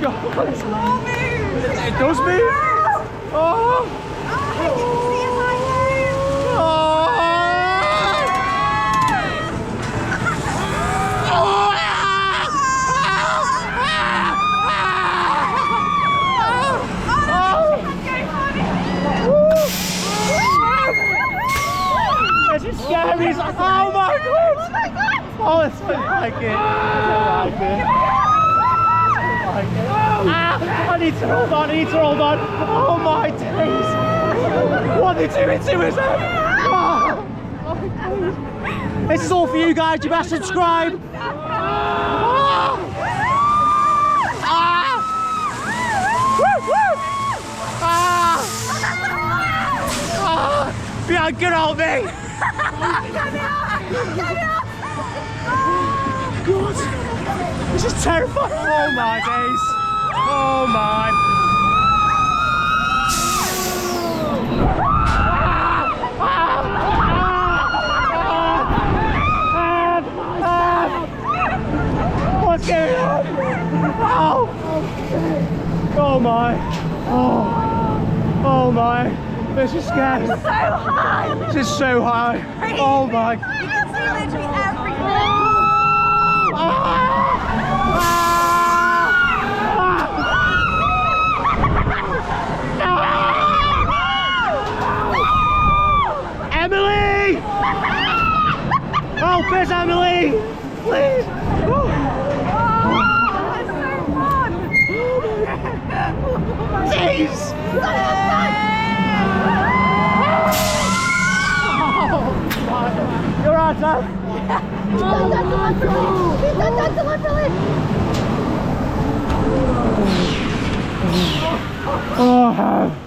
God. It all moves. It does move. Oh. Oh, I can see my name. This is scary. Oh my God. Oh my God. Oh, it's like it. I don't like it. I need to hold on, I need to hold on. Oh my days. What are they doing to us? Oh. This is all for you guys, you must subscribe. Ah. Ah. Woo, woo. Ah. Ah. Bianca, help me. God, this is terrifying. Oh my days. Oh my. What's going on? Oh. Oh my. Oh. Oh my. This is scary. So high. This is so high. Oh my. You can see literally everything. Emily! Help us, Emily! Please! Oh, that's so fun. Jeez! You're right, Sam. Oh,